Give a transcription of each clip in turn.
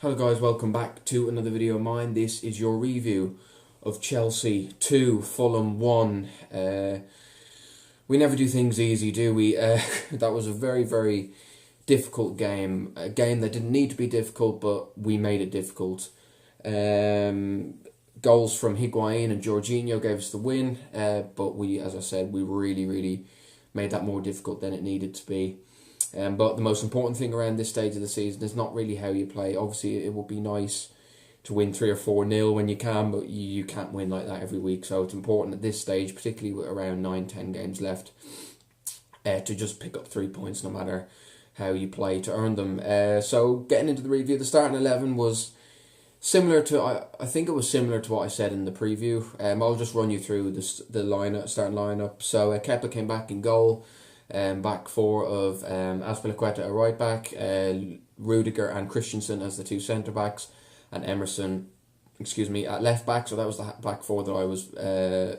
Hello guys, welcome back to another video of mine. This is your review of Chelsea 2, Fulham 1. We never do things easy, do we? That was a very, very difficult game. A game that didn't need to be difficult, but we made it difficult. Goals from Higuain and Jorginho gave us the win, but we, as I said, we really, really made that more difficult than it needed to be. But the most important thing around this stage of the season is not really how you play. Obviously, it would be nice to win 3 or 4-0 when you can, but you can't win like that every week. So it's important at this stage, particularly with around 9-10 games left, to just pick up 3 points no matter how you play to earn them. So getting into the review, the starting 11 was similar to, I think it was similar to what I said in the preview. I'll just run you through the starting lineup. So Kepa came back in goal. Back four of Azpilicueta at right back, Rudiger and Christensen as the two centre backs, and Emerson, at left back. So that was the back four that I was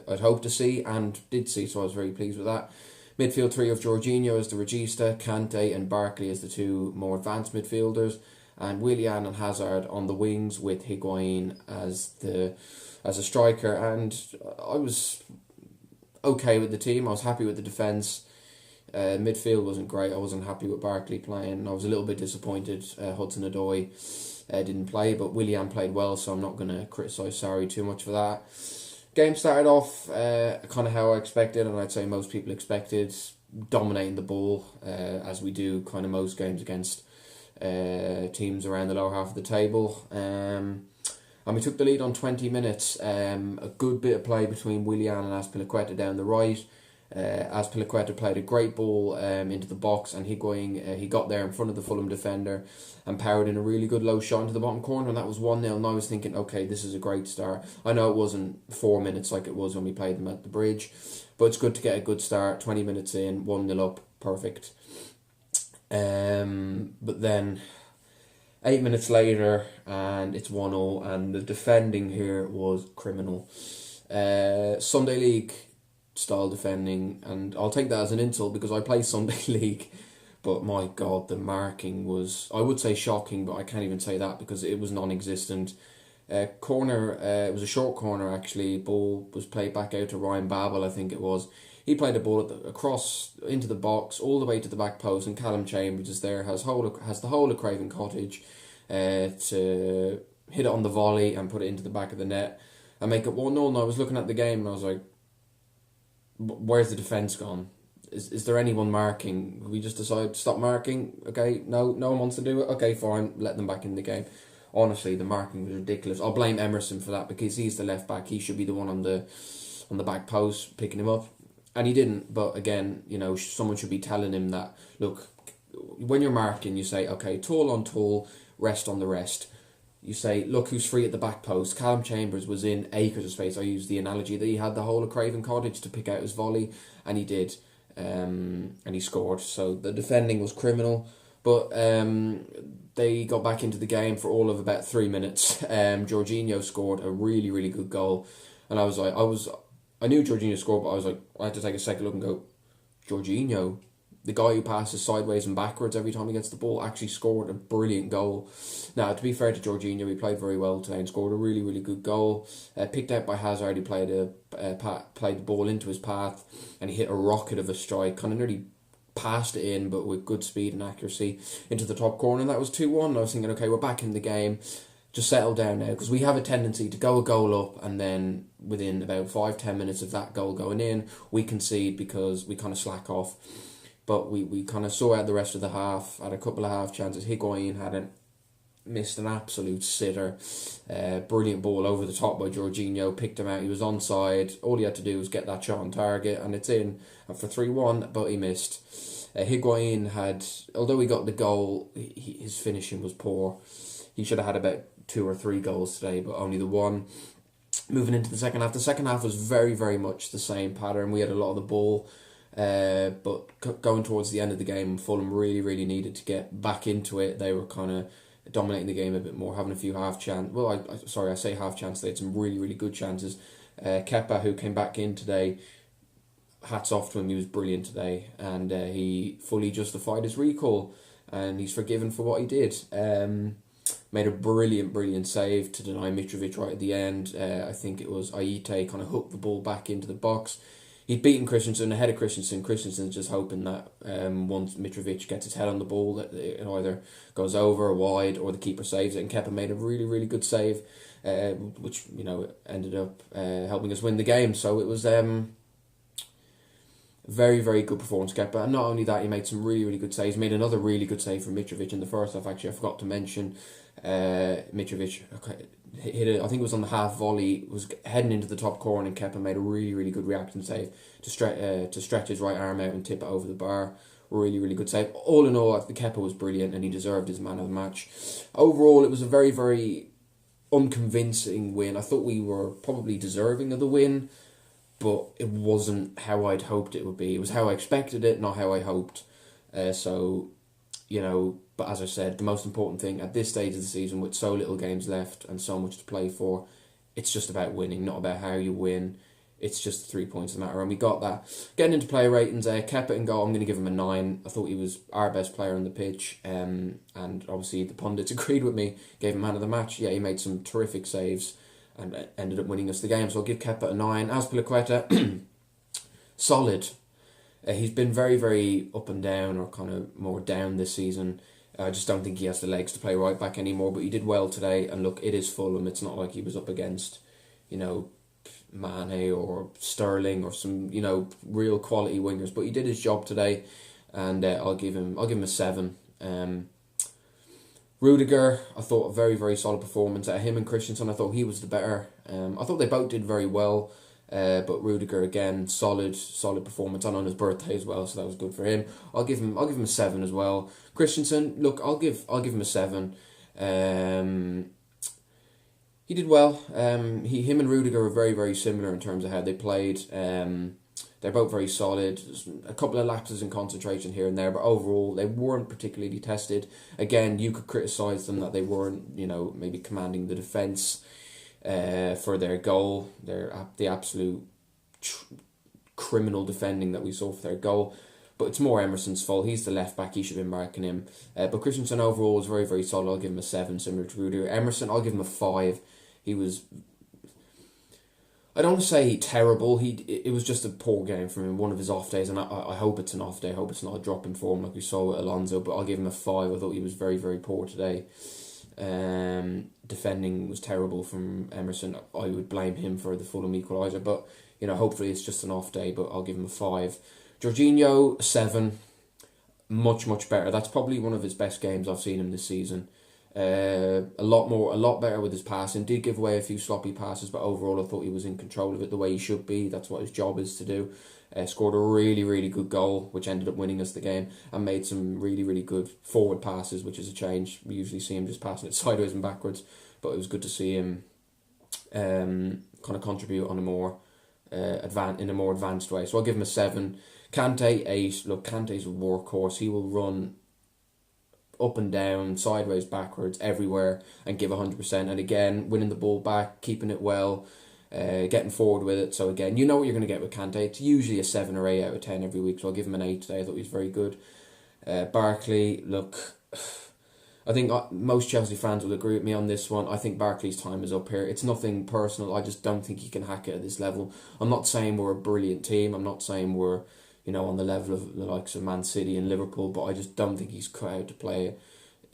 I'd hoped to see and did see. So I was very pleased with that. Midfield three of Jorginho as the regista, Kante and Barkley as the two more advanced midfielders, and Willian and Hazard on the wings with Higuain as a striker. And I was okay with the team. I was happy with the defence. Midfield wasn't great. I wasn't happy with Barkley playing. I was a little bit disappointed Hudson-Odoi didn't play, but Willian played well, so I'm not going to criticise Sarri too much for that. Game started off kind of how I expected, and I'd say most people expected, dominating the ball, as we do kind of most games against teams around the lower half of the table. And we took the lead on 20 minutes. A good bit of play between Willian and Azpilicueta down the right. Azpilicueta played a great ball into the box, and Higuain, he got there in front of the Fulham defender and powered in a really good low shot into the bottom corner, and that was 1-0. And I was thinking, okay, this is a great start. I know it wasn't 4 minutes like it was when we played them at the Bridge, but it's good to get a good start. 20 minutes in, 1-0 up, perfect. But then 8 minutes later, and it's 1-0, and the defending here was criminal. Sunday League style defending, and I'll take that as an insult because I play Sunday League, but my god, the marking was, I would say, shocking, but I can't even say that because it was non-existent. Corner, it was a short corner actually. Ball was played back out to Ryan Babel, I think it was. He played a ball across into the box all the way to the back post, and Callum Chambers is there, has the whole of Craven Cottage to hit it on the volley and put it into the back of the net and make it 1-0. And I was looking at the game and I was like, where's the defence gone? Is there anyone marking? We just decide to stop marking? Okay, no one wants to do it? Okay, fine, let them back in the game. Honestly, the marking was ridiculous. I'll blame Emerson for that because he's the left back. He should be the one on the back post picking him up. And he didn't, but again, someone should be telling him that, look, when you're marking, you say, okay, tall on tall, rest on the rest. You say, look who's free at the back post. Callum Chambers was in acres of space. I used the analogy that he had the whole of Craven Cottage to pick out his volley, and he did. And he scored. So the defending was criminal. But they got back into the game for all of about 3 minutes. Jorginho scored a really, really good goal. And I was like, I knew Jorginho scored, but I was like, I had to take a second look and go, Jorginho, the guy who passes sideways and backwards every time he gets the ball, actually scored a brilliant goal. Now, to be fair to Jorginho, he played very well today and scored a really, really good goal. Picked out by Hazard, he played the ball into his path, and he hit a rocket of a strike, kind of nearly passed it in, but with good speed and accuracy into the top corner, and that was 2-1. I was thinking, okay, we're back in the game. Just settle down now, because we have a tendency to go a goal up, and then within about 5-10 minutes of that goal going in, we concede because we kind of slack off. But we kind of saw out the rest of the half, had a couple of half chances. Higuain hadn't missed an absolute sitter. Brilliant ball over the top by Jorginho, picked him out, he was onside. All he had to do was get that shot on target, and it's in for 3-1, but he missed. Higuain had, although he got the goal, his finishing was poor. He should have had about 2 or 3 goals today, but only the one. Moving into the second half was very, very much the same pattern. We had a lot of the ball. But going towards the end of the game, Fulham really, really needed to get back into it. They were kind of dominating the game a bit more, having a few half chances. Well, I say half chance. They had some really, really good chances. Kepa, who came back in today, hats off to him. He was brilliant today, and he fully justified his recall, and he's forgiven for what he did. made a brilliant save to deny Mitrovic right at the end. I think it was Aite kind of hooked the ball back into the box. He'd beaten Christensen ahead of Christensen. Christensen's just hoping that once Mitrovic gets his head on the ball, that it either goes over or wide or the keeper saves it. And Kepa made a really good save, which ended up helping us win the game. So it was very good performance, Kepa. And not only that, he made some really good saves. He made another really good save from Mitrovic in the first half. Actually, I forgot to mention Mitrovic hit it. I think it was on the half volley. Was heading into the top corner, and Kepa made a really good reaction save to stretch his right arm out and tip it over the bar. Really good save. All in all, the Kepa was brilliant, and he deserved his man of the match. Overall, it was a very unconvincing win. I thought we were probably deserving of the win, but it wasn't how I'd hoped it would be. It was how I expected it, not how I hoped. But as I said, the most important thing at this stage of the season, with so little games left and so much to play for, it's just about winning, not about how you win. It's just 3 points that matter, and we got that. Getting into player ratings, Kepa in goal, I'm going to give him a 9. I thought he was our best player on the pitch, and obviously the pundits agreed with me, gave him man of the match. Yeah, he made some terrific saves and ended up winning us the game, so I'll give Kepa a 9. Azpilicueta, solid. He's been very up and down, or kind of more down this season. I just don't think he has the legs to play right back anymore, but he did well today. And look, it is Fulham. It's not like he was up against, Mane or Sterling or some, real quality wingers. But he did his job today, and I'll give him a 7. Rudiger, I thought a very solid performance. Him and Christensen, I thought he was the better. I thought they both did very well. But Rudiger again, solid performance, and on his birthday as well, so that was good for him. I'll give him a 7 as well. Christensen, look, I'll give him a 7. He did well. Him and Rudiger were very similar in terms of how they played. They're both very solid. A couple of lapses in concentration here and there, but overall they weren't particularly tested. Again, you could criticise them that they weren't, maybe commanding the defence. For their goal, the absolute criminal defending that we saw for their goal. But it's more Emerson's fault. He's the left back. He should have been marking him. But Christensen overall was very solid. I'll give him a 7, similar to Rudiger. Emerson, I'll give him a 5. He was, I don't want to say terrible. It was just a poor game from him. One of his off days, and I hope it's an off day. I hope it's not a drop in form like we saw with Alonso. But I'll give him a 5. I thought he was very poor today. Defending was terrible from Emerson. I would blame him for the Fulham equaliser, but hopefully it's just an off day. But I'll give him a 5. Jorginho, a 7. Much better. That's probably one of his best games I've seen him this season. A lot better with his passing. Did give away a few sloppy passes, but overall I thought he was in control of it the way he should be. That's what his job is to do. Scored a really good goal, which ended up winning us the game, and made some really good forward passes, which is a change. We usually see him just passing it sideways and backwards, but it was good to see him kind of contribute on a more advanced way. So I'll give him a 7. Kante, 8. Look, Kante's a workhorse. He will run up and down, sideways, backwards, everywhere, and give 100%. And again, winning the ball back, keeping it well, getting forward with it. So again, you know what you're going to get with Kante. It's usually a 7 or 8 out of 10 every week. So I'll give him an 8 today. I thought he was very good. Barkley, look, I think most Chelsea fans will agree with me on this one. I think Barkley's time is up here. It's nothing personal. I just don't think he can hack it at this level. I'm not saying we're a brilliant team. I'm not saying we're on the level of the likes of Man City and Liverpool, but I just don't think he's cut out to play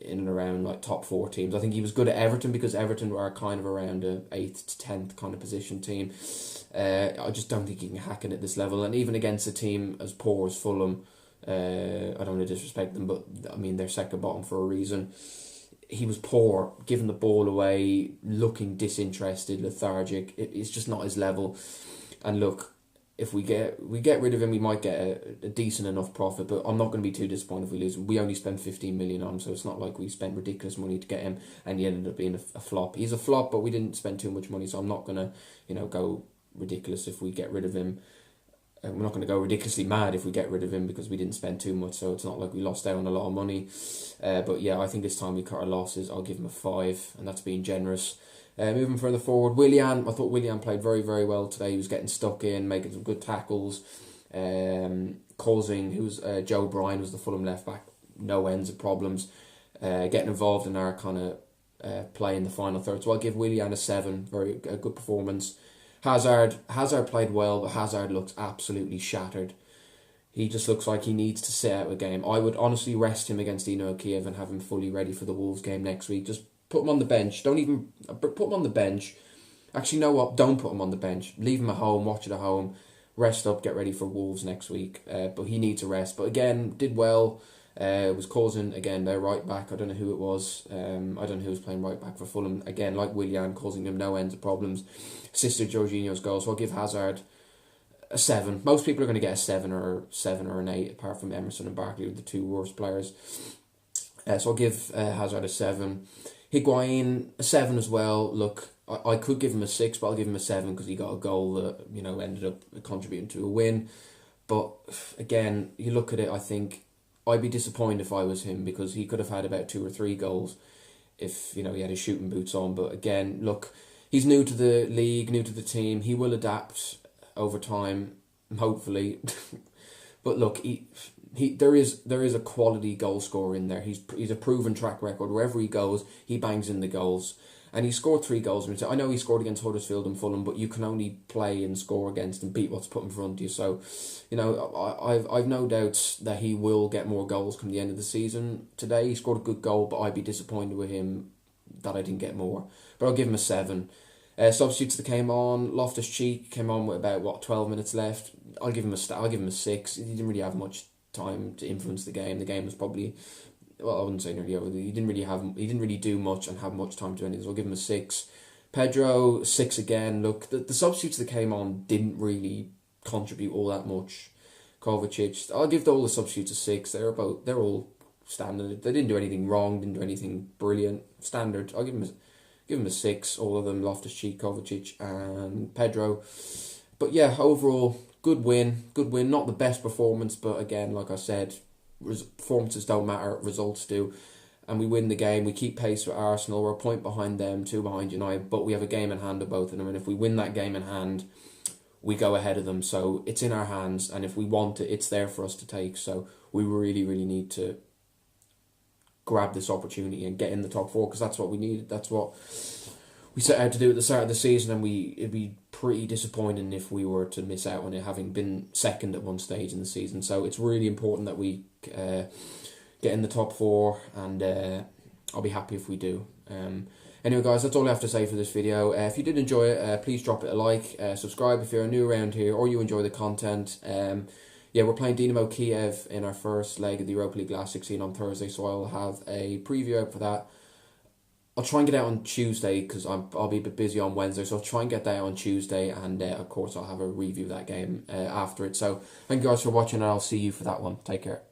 in and around like top 4 teams. I think he was good at Everton because Everton were kind of around a 8th to 10th kind of position team. I just don't think he can hack it at this level, and even against a team as poor as Fulham, I don't want to disrespect them, but I mean they're second bottom for a reason. He was poor, giving the ball away, looking disinterested, lethargic. It's just not his level. And look, if we get rid of him, we might get a decent enough profit, but I'm not going to be too disappointed if we lose him. We only spent 15 million on him, so it's not like we spent ridiculous money to get him and he ended up being a flop. He's a flop, but we didn't spend too much money, so I'm not going to go ridiculous if we get rid of him. We're not going to go ridiculously mad if we get rid of him because we didn't spend too much, so it's not like we lost out on a lot of money. But yeah, I think this time we cut our losses. I'll give him a 5, and that's being generous. Moving further forward, I thought Willian played very well today. He was getting stuck in, making some good tackles, causing Joe Bryan was the Fulham left back, no ends of problems, getting involved in our kind of play in the final third. So I'll give Willian a 7. A good performance. Hazard played well, but Hazard looks absolutely shattered. He just looks like he needs to sit out a game. I would honestly rest him against Dynamo Kiev and have him fully ready for the Wolves game next week. Just put him on the bench. Don't even put him on the bench. Actually, you know what? Don't put him on the bench. Leave him at home. Watch it at home. Rest up. Get ready for Wolves next week. But he needs a rest. But again, did well. Was causing, again, their right back. I don't know who it was. I don't know who was playing right back for Fulham. Again, like Willian, causing them no end of problems. Assisted Jorginho's goal. So I'll give Hazard a 7. Most people are going to get a 7 or an 8, apart from Emerson and Barkley, the two worst players. So I'll give Hazard a 7. Higuain, a 7 as well. Look, I could give him a 6, but I'll give him a 7 because he got a goal that, ended up contributing to a win. But again, you look at it, I think I'd be disappointed if I was him, because he could have had about 2 or 3 goals if, he had his shooting boots on. But again, look, he's new to the league, new to the team. He will adapt over time, hopefully. But look, there is a quality goal scorer in there. He's a proven track record. Wherever he goes, he bangs in the goals. And he scored 3 goals. I know he scored against Huddersfield and Fulham, but you can only play and score against and beat what's put in front of you. So, I've no doubts that he will get more goals come the end of the season. Today he scored a good goal, but I'd be disappointed with him that I didn't get more. But I'll give him a 7. Substitutes that came on, Loftus-Cheek came on with about 12 minutes left. I'll give him a 6. He didn't really have much time to influence the game. The game was probably, well, I wouldn't say nearly over. He didn't really do much and have much time to do anything. So I'll give him a 6. Pedro, 6 again. Look, the substitutes that came on didn't really contribute all that much. Kovacic, I'll give all the substitutes a 6. They're all standard. They didn't do anything wrong. Didn't do anything brilliant. Standard. I'll give him a 6. All of them: Loftus-Cheek, Kovacic, and Pedro. But yeah, overall, good win. Not the best performance, but again, like I said, performances don't matter, results do. And we win the game. We keep pace with Arsenal. We're a point behind them, 2 behind United, but we have a game in hand of both of them. And if we win that game in hand, we go ahead of them. So it's in our hands, and if we want it, it's there for us to take. So we really, really need to grab this opportunity and get in the top 4, because that's what we need. That's what we set out to do at the start of the season, and it'd be pretty disappointing if we were to miss out on it, having been second at one stage in the season. So it's really important that we get in the top 4, and I'll be happy if we do. Anyway, guys, that's all I have to say for this video. If you did enjoy it, please drop it a like, subscribe if you're new around here or you enjoy the content. Yeah, we're playing Dynamo Kiev in our first leg of the Europa League last 16 on Thursday, so I'll have a preview out for that. I'll try and get out on Tuesday because I'll be a bit busy on Wednesday, so I'll try and get that out on Tuesday, and of course I'll have a review of that game after it. So thank you guys for watching, and I'll see you for that one. Take care.